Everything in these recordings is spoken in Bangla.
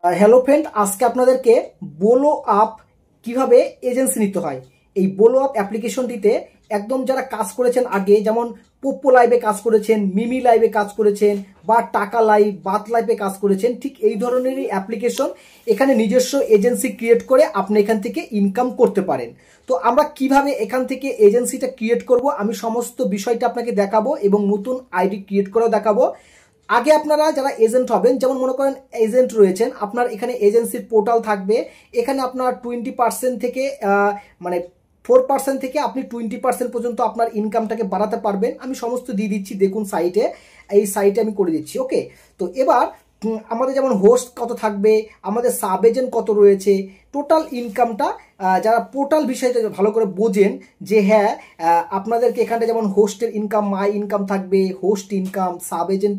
হ্যালো ফ্রেন্ড, আজকে আপনাদেরকে বোলো আপ কিভাবে এজেন্সি নিতে হয় এই বোলো আপ অ্যাপ্লিকেশনটিতে একদম যারা কাজ করেছেন আগে, যেমন পোপো লাইভে কাজ করেছেন, মিমি লাইভে কাজ করেছেন, বা টাকা লাইভ, বাত লাইভে কাজ করেছেন, ঠিক এই ধরনেরই অ্যাপ্লিকেশন। এখানে নিজস্ব এজেন্সি ক্রিয়েট করে আপনি এখান থেকে ইনকাম করতে পারেন। তো আমরা কিভাবে এখান থেকে এজেন্সিটা ক্রিয়েট করব, আমি সমস্ত বিষয়টা আপনাকে দেখাবো এবং নতুন আইডি ক্রিয়েট করেও দেখাবো। আগে আপনারা যারা এজেন্ট হবেন, যেমন মনে করেন এজেন্ট রয়েছেন, আপনার এখানে এজেন্সির পোর্টাল থাকবে। এখানে আপনার 20% থেকে মানে 4% থেকে আপনি 20% পর্যন্ত আপনার ইনকামটাকে বাড়াতে পারবেন। আমি সমস্ত দিয়ে দিচ্ছি, দেখুন সাইটে, এই সাইটে আমি করে দিচ্ছি। ওকে, তো এবার আমাদের যেমন হোস্ট কত থাকবে, আমাদের সাব এজেন্ট কত রয়েছে, টোটাল ইনকামটা যারা পোর্টাল বিষয়টা ভালো করে বোঝেন যে হ্যাঁ, আপনাদেরকে এখানটা যেমন হোস্টের ইনকাম, মাই ইনকাম থাকবে, host income, sub agent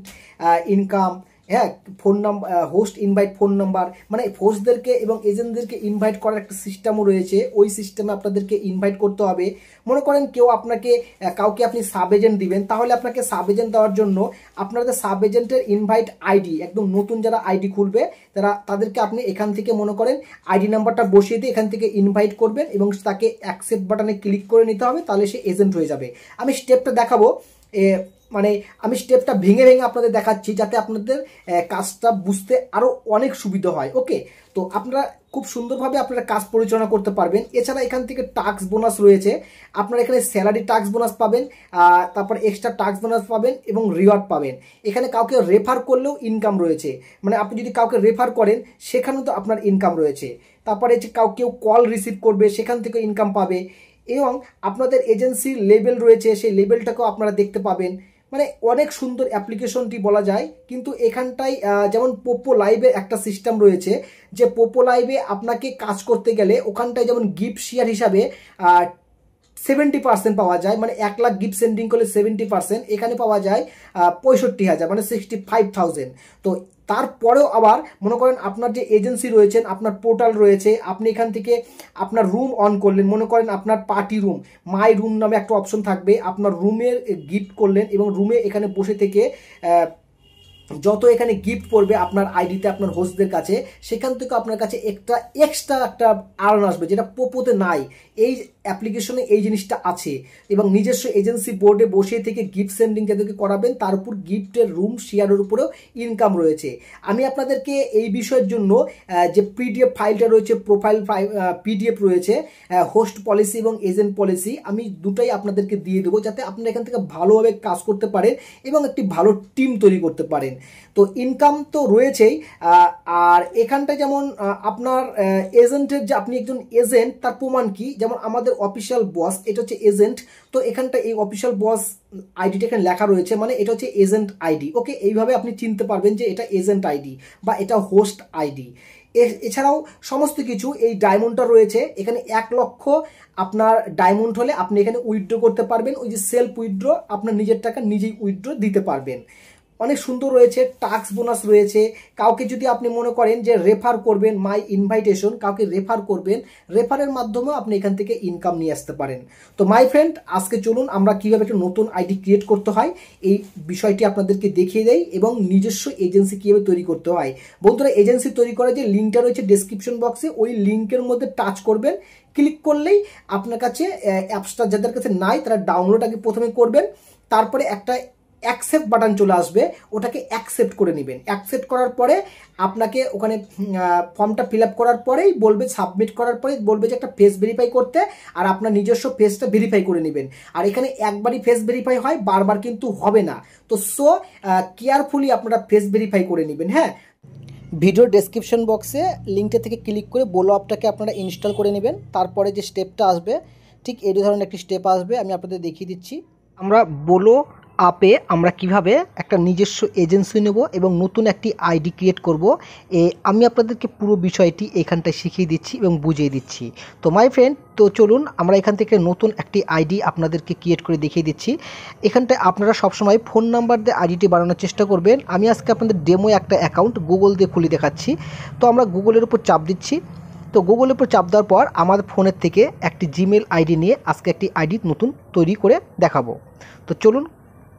income, হ্যাঁ, phone number, host invite phone number, মানে হোস্টদেরকে এবং এজেন্টদেরকে ইনভাইট করার একটা সিস্টেমও রয়েছে। ওই সিস্টেমে আপনাদেরকে ইনভাইট করতে হবে। মনে করেন কেউ আপনাকে, কাউকে আপনি সাব এজেন্ট দিবেন, তাহলে আপনাকে সাব এজেন্ট দেওয়ার জন্য আপনাদের সাব এজেন্টের ইনভাইট আইডি, একদম নতুন যারা আইডি খুলবে তাদেরকে আপনি এখান থেকে মনে করেন আইডি নাম্বারটা বসিয়ে দিয়ে এখান থেকে ইনভাইট করবেন এবং তাকে অ্যাকসেপ্ট বাটনে ক্লিক করে নিতে হবে, তাহলে সে এজেন্ট হয়ে যাবে। আমি স্টেপটা দেখাবো, মানে আমি স্টেপটা ভেঙে ভেঙে আপনাদের দেখাচ্ছি যাতে আপনাদের কাজটা বুঝতে আরও অনেক সুবিধা হয়। ওকে, তো আপনারা খুব সুন্দরভাবে আপনারা কাজ পরিচালনা করতে পারবেন। এছাড়া এখান থেকে টাস্ক বোনাস রয়েছে, আপনারা এখানে স্যালারি টাস্ক বোনাস পাবেন, তারপর এক্সট্রা টাস্ক বোনাস পাবেন এবং রিওয়ার্ড পাবেন। এখানে কাউকে রেফার করলেও ইনকাম রয়েছে, মানে আপনি যদি কাউকে রেফার করেন সেখানেও তো আপনার ইনকাম রয়েছে। তারপরে যে কেউ কল রিসিভ করবে সেখান থেকে ইনকাম পাবে, এবং আপনাদের এজেন্সির লেভেল রয়েছে, সেই লেভেলটাকেও আপনারা দেখতে পাবেন। মানে অনেক সুন্দর অ্যাপ্লিকেশনটি বলা যায়। কিন্তু এখানটায় যেমন পোপো লাইভে একটা সিস্টেম রয়েছে, যে পোপো লাইভে আপনাকে কাজ করতে গেলে ওখানটায় যেমন গিফট শেয়ার হিসাবে 70% পাওয়া যায়, মানে 1 লাখ গিফট সেন্ডিং করলে 70%, এখানে পাওয়া যায় 65,000, মানে 65,000। তো তারপরেও আবার মনে করেন আপনার যে এজেন্সি রয়েছেন, আপনার পোর্টাল রয়েছে, আপনি এখান থেকে আপনার রুম অন করলেন, মনে করেন আপনার পার্টি রুম, মাই রুম নামে একটা অপশন থাকবে, আপনার রুমের গিফট করলেন এবং রুমে এখানে বসে থেকে যত এখানে গিফট পড়বে আপনার আইডিতে, আপনার হোস্টদের কাছে, সেখান থেকে আপনার কাছে একটা এক্সট্রা একটা আর্ন আসবে, যেটা পোপোতে নাই। এই অ্যাপ্লিকেশনে এই জিনিসটা আছে, এবং নিজস্ব এজেন্সি বোর্ডে বসে থেকে গিফট সেন্ডিং যাদেরকে করাবেন তার উপর গিফটের রুম শেয়ারের উপরেও ইনকাম রয়েছে। আমি আপনাদেরকে এই বিষয়ের জন্য যে পিডিএফ ফাইলটা রয়েছে, প্রোফাইল পিডিএফ রয়েছে, হোস্ট পলিসি এবং এজেন্ট পলিসি, আমি দুটাই আপনাদেরকে দিয়ে দেবো, যাতে আপনারা এখান থেকে ভালোভাবে কাজ করতে পারেন এবং একটি ভালো টিম তৈরি করতে পারেন। তো ইনকাম তো রয়েছেই, আর এখানটা যেমন আপনার এজেন্টের, যে আপনি একজন এজেন্ট তার প্রমাণ কি, যেমন আমাদের অফিসিয়াল বস, এটা হচ্ছে এজেন্ট। তো এখানটা এই অফিসিয়াল বস আইডিটা এখানে লেখা রয়েছে, মানে এটা হচ্ছে এজেন্ট আইডি। ওকে, এইভাবে আপনি চিনতে পারবেন যে এটা এজেন্ট আইডি বা এটা হোস্ট আইডি। এছাড়াও সমস্ত কিছু, এই ডায়মন্ডটা রয়েছে এখানে, 1 লক্ষ আপনার ডায়মন্ড হলে আপনি এখানে উইথড্র করতে পারবেন। ওই যে সেলফ উইথড্র, আপনার নিজের টাকা নিজেই উইথড্র দিতে পারবেন। অনেক সুন্দর রয়েছে, টাস্ক বোনাস রয়েছে। কাউকে যদি আপনি মনে করেন যে রেফার করবেন, মাই ইনভাইটেশন, কাউকে রেফার করবেন, রেফারের মাধ্যমেও আপনি এখান থেকে ইনকাম নিয়ে আসতে পারেন। তো মাই ফ্রেন্ড, আজকে চলুন আমরা কিভাবে একটা নতুন আইডি ক্রিয়েট করতে হয় এই বিষয়টি আপনাদেরকে দেখিয়ে দেই, এবং নিজস্ব এজেন্সি কিভাবে তৈরি করতে হয়। বন্ধুরা, এজেন্সি তৈরি করার যে লিঙ্কটা রয়েছে ডেসক্রিপশন বক্সে, ওই লিঙ্কের মধ্যে টাচ করবেন, ক্লিক করলেই আপনার কাছে অ্যাপসটা যাদের কাছে নাই তারা ডাউনলোড আগে প্রথমে করবেন, তারপরে একটা অ্যাকসেপ্ট বাটন চলে আসবে, ওটাকে অ্যাকসেপ্ট করে নেবেন। অ্যাকসেপ্ট করার পরে আপনাকে ওখানে ফর্মটা ফিল আপ করার পরেই বলবে, সাবমিট করার পরেই বলবে যে একটা ফেস ভেরিফাই করতে, আর আপনার নিজস্ব ফেসটা ভেরিফাই করে নেবেন। আর এখানে একবারই ফেস ভেরিফাই হয়, বারবার কিন্তু হবে না। তো কেয়ারফুলি আপনারা ফেস ভেরিফাই করে নেবেন। হ্যাঁ, ভিডিও ডেসক্রিপশন বক্সে লিঙ্কটা থেকে ক্লিক করে বোলো অ্যাপটাকে আপনারা ইনস্টল করে নেবেন। তারপরে যে স্টেপটা আসবে, ঠিক এই ধরনের একটি স্টেপ আসবে, আমি আপনাদের দেখিয়ে দিচ্ছি। আমরা বোলো অ্যাপে আমরা কিভাবে একটা নিজস্ব এজেন্সি নেব এবং নতুন একটি আইডি ক্রিয়েট করব, আমি আপনাদেরকে পুরো বিষয়টি এখানটায় শিখিয়ে দিচ্ছি এবং বুঝিয়ে দিচ্ছি। তো মাই ফ্রেন্ড, তো চলুন আমরা এখান থেকে নতুন একটি আইডি আপনাদেরকে ক্রিয়েট করে দেখিয়ে দিচ্ছি। এখানটায় আপনারা সবসময় ফোন নাম্বার দিয়ে আইডিটি বানানোর চেষ্টা করবেন। আমি আজকে আপনাদের ডেমো একটা অ্যাকাউন্ট গুগল দিয়ে খুলে দেখাচ্ছি। তো আমরা গুগলের উপর চাপ দিচ্ছি। তো গুগলের উপর চাপ দেওয়ার পর আমাদের ফোনের থেকে একটি জিমেল আইডি নিয়ে আজকে একটি আইডি নতুন তৈরি করে দেখাবো। তো চলুন,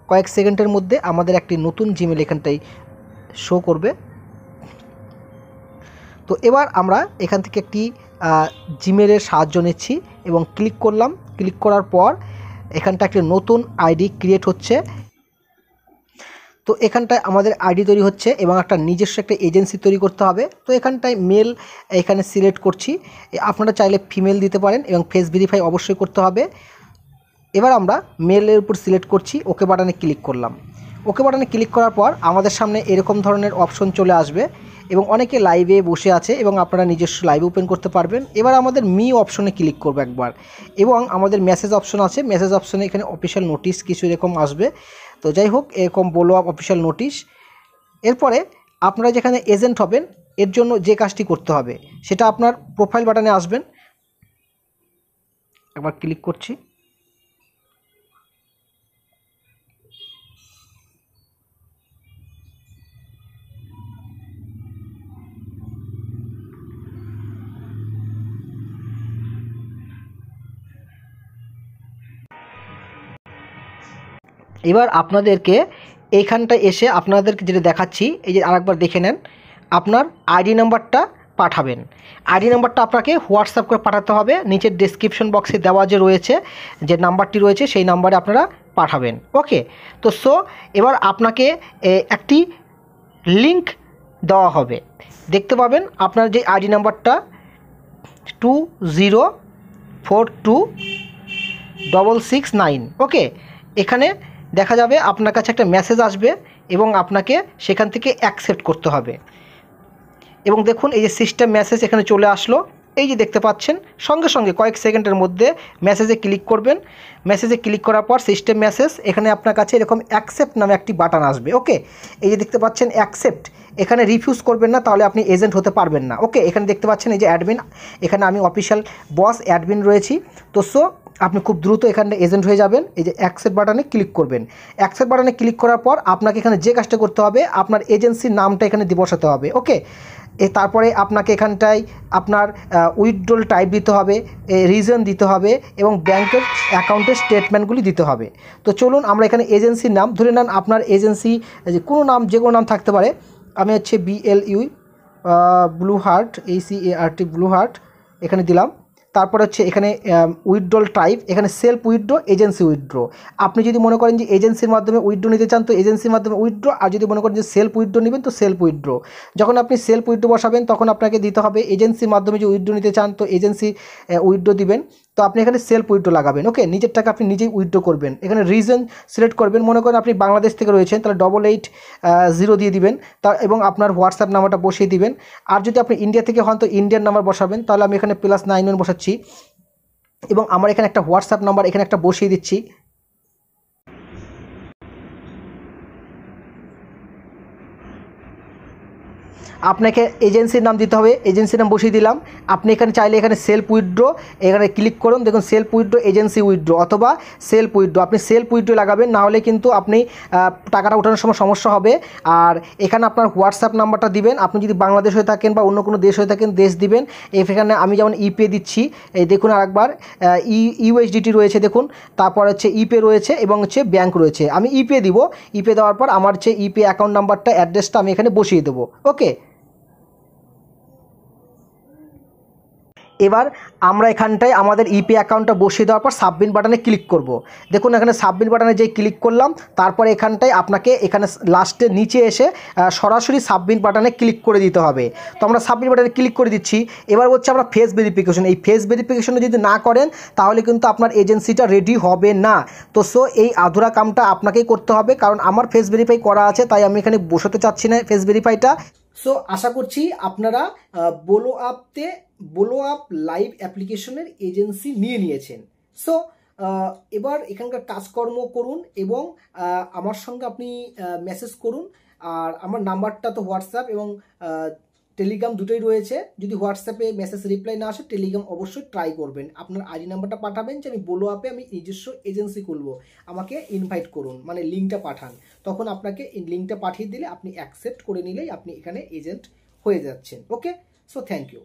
কয়েক সেকেন্ডের মধ্যে আমাদের একটি নতুন জিমেল এখানটায় শো করবে। তো এবার আমরা এখান থেকে একটি জিমেলের সাহায্য নিচ্ছি এবং ক্লিক করলাম। ক্লিক করার পর এখানটা একটি নতুন আইডি ক্রিয়েট হচ্ছে। তো এখানটায় আমাদের আইডি তৈরি হচ্ছে এবং একটা নিজস্ব একটা এজেন্সি তৈরি করতে হবে। তো এখানটায় মেল এখানে সিলেক্ট করছি, আপনারা চাইলে ফিমেল দিতে পারেন এবং ফেস ভেরিফাই অবশ্যই করতে হবে। এবার আমরা মেলের উপর সিলেক্ট করছি, ওকে বাটনে ক্লিক করলাম। ওকে বাটনে ক্লিক করার পর আমাদের সামনে এরকম ধরনের অপশন চলে আসবে এবং অনেকে লাইভে বসে আছে এবং আপনারা নিজস্ব লাইভ ওপেন করতে পারবেন। এবার আমাদের মি অপশনে ক্লিক করবো একবার এবং আমাদের মেসেজ অপশন আছে। মেসেজ অপশনে এখানে অফিসিয়াল নোটিশ কিছু এরকম আসবে। তো যাই হোক, এরকম বলো আপ অফিসিয়াল নোটিশ। এরপরে আপনারা যেখানে এজেন্ট হবেন এর জন্য যে কাজটি করতে হবে সেটা আপনার প্রোফাইল বাটনে আসবেন, একবার ক্লিক করছি। এবার আপনাদেরকে এইখানটায় এসে আপনাদেরকে যেটা দেখাচ্ছি, এই যে আরেকবার দেখে নেন, আপনার আইডি নাম্বারটা পাঠাবেন। আইডি নাম্বারটা আপনাকে হোয়াটসঅ্যাপ করে পাঠাতে হবে, নিচের ডেসক্রিপশন বক্সে দেওয়া যে রয়েছে, যে নাম্বারটি রয়েছে সেই নাম্বারে আপনারা পাঠাবেন। ওকে, তো এবার আপনাকে একটি লিঙ্ক দেওয়া হবে, দেখতে পাবেন আপনার যে আইডি নাম্বারটা 2042669। ওকে, এখানে দেখা যাবে আপনার কাছে একটা মেসেজ আসবে এবং আপনাকে সেখান থেকে অ্যাকসেপ্ট করতে হবে। এবং দেখুন এই যে সিস্টেম মেসেজ এখানে চলে আসলো, এই যে দেখতে পাচ্ছেন, সঙ্গে সঙ্গে কয়েক সেকেন্ডের মধ্যে মেসেজে ক্লিক করবেন। মেসেজে ক্লিক করার পর সিস্টেম মেসেজ, এখানে আপনার কাছে এরকম অ্যাকসেপ্ট নামে একটি বাটন আসবে। ওকে, এই যে দেখতে পাচ্ছেন অ্যাকসেপ্ট, এখানে রিফিউজ করবেন না, তাহলে আপনি এজেন্ট হতে পারবেন না। ওকে, এখানে দেখতে পাচ্ছেন এই যে অ্যাডমিন, এখানে আমি অফিসিয়াল বস অ্যাডমিন রয়েছি। তো আপনি খুব দ্রুত এখানে এজেন্ট হয়ে যাবেন। এই যে অ্যাকসেপ্ট বাটনে ক্লিক করবেন। অ্যাকসেপ্ট বাটনে ক্লিক করার পর আপনাকে এখানে যে কাজটা করতে হবে, আপনার এজেন্সির নামটা এখানে বসাতে হবে। ওকে, তারপরে আপনাকে এখানটায় আপনার উইথড্রল টাইপ দিতে হবে, রিজন দিতে হবে এবং ব্যাংকের অ্যাকাউন্টের স্টেটমেন্টগুলি দিতে হবে। তো চলুন আমরা এখানে এজেন্সির নাম ধরে নেন, আপনার এজেন্সি যে কোনো নাম, যে কোনো নাম থাকতে পারে। আমি হচ্ছে BLU blue heart, ACART blue heart এখানে দিলাম। তারপরে হচ্ছে এখানে উইথড্রল টাইপ, এখানে সেলফ উইথড্র, এজেন্সি উইথড্র। আপনি যদি মনে করেন যে এজেন্সির মাধ্যমে উইথড্র নিতে চান তো এজেন্সির মাধ্যমে উইথড্র, আর যদি মনে করেন যে সেলফ উইথড্র নেবেন তো সেলফ উইথড্র। যখন আপনি সেলফ উইথড্র বসাবেন তখন আপনাকে দিতে হবে, এজেন্সির মাধ্যমে যে উইথড্র নিতে চান তো এজেন্সি উইথড্র দিবেন। তো আপনি এখানে সেলফ উইথড্র লাগাবেন। ওকে, নিজের টাকা আপনি নিজেই উইথড্র করবেন। এখানে রিজন সিলেক্ট করবেন, মনে করেন আপনি বাংলাদেশ থেকে রয়েছেন তাহলে 8880 দিয়ে দিবেন এবং আপনার হোয়াটসঅ্যাপ নাম্বারটা বসিয়ে দিবেন। আর যদি আপনি ইন্ডিয়া থেকে হন তো ইন্ডিয়ান নাম্বার বসাবেন, তাহলে আমি এখানে +91 বসাচ্ছি এবং আমার এখানে একটা হোয়াটসঅ্যাপ নাম্বার এখানে একটা বসিয়ে দিচ্ছি। আপনাকে এজেন্সির নাম দিতে হবে, এজেন্সির নাম বসিয়ে দিলাম। আপনি এখানে চাইলে এখানে সেলফ উইথড্র এখানে ক্লিক করুন, দেখুন সেলফ উইথড্র, এজেন্সি উইথড্র অথবা সেলফ উইথড্র, আপনি সেলফ উইথড্র লাগাবেন, না হলে কিন্তু আপনি টাকাটা ওঠানোর সময় সমস্যা হবে। আর এখানে আপনার হোয়াটসঅ্যাপ নাম্বারটা দিবেন, আপনি যদি বাংলাদেশ হয়ে থাকেন বা অন্য কোনো দেশ হয়ে থাকেন দেশ দিবেন। এখানে আমি যেমন ইপে দিচ্ছি, এই দেখুন আরেকবার USDT রয়েছে দেখুন, তারপর হচ্ছে ইপে রয়েছে এবং হচ্ছে ব্যাংক রয়েছে। আমি ইপে দিব, ইপে দেওয়ার পর আমার হচ্ছে ইপে অ্যাকাউন্ট নাম্বারটা, অ্যাড্রেসটা আমি এখানে বসিয়ে দেবো। ওকে, এবার আমরা এখানটায় আমাদের ইপে অ্যাকাউন্টটা বসিয়ে দেওয়ার পর সাবমিট বাটনে ক্লিক করব। দেখুন এখানে সাবমিট বাটনে যেই ক্লিক করলাম, তারপরে এখানটায় আপনাকে এখানে লাস্টে নিচে এসে সরাসরি সাবমিট বাটনে ক্লিক করে দিতে হবে। তো আমরা সাবমিট বাটনে ক্লিক করে দিচ্ছি। এবার হচ্ছে আমরা ফেস ভেরিফিকেশন, এই ফেস ভেরিফিকেশনটা যদি না করেন তাহলে কিন্তু আপনার এজেন্সিটা রেডি হবে না। তো এই আধুরা কামটা আপনাকেই করতে হবে, কারণ আমার ফেস ভেরিফাই করা আছে, তাই আমি এখানে বসাতে চাচ্ছি না ফেস ভেরিফাইটা। আশা করছি আপনারা বলো আপ লাইভ অ্যাপ্লিকেশনের এজেন্সি নিয়েছেন। এবার এখানকার কাজকর্ম করুন এবং আমার সঙ্গে আপনি মেসেজ করুন। আর আমার নাম্বারটা তো হোয়াটসঅ্যাপ এবং টেলিগ্রাম দুটোই রয়েছে। যদি হোয়াটসঅ্যাপে মেসেজ রিপ্লাই না আসে টেলিগ্রাম অবশ্যই ট্রাই করবেন। আপনার আইডি নাম্বারটা পাঠাবেন যে আমি বলো আপে আমি নিজস্ব এজেন্সি খুলবো, আমাকে ইনভাইট করুন, মানে লিঙ্কটা পাঠান। তখন আপনাকে লিঙ্কটা পাঠিয়ে দিলে আপনি অ্যাকসেপ্ট করে নিলেই আপনি এখানে এজেন্ট হয়ে যাচ্ছেন। ওকে, থ্যাংক ইউ।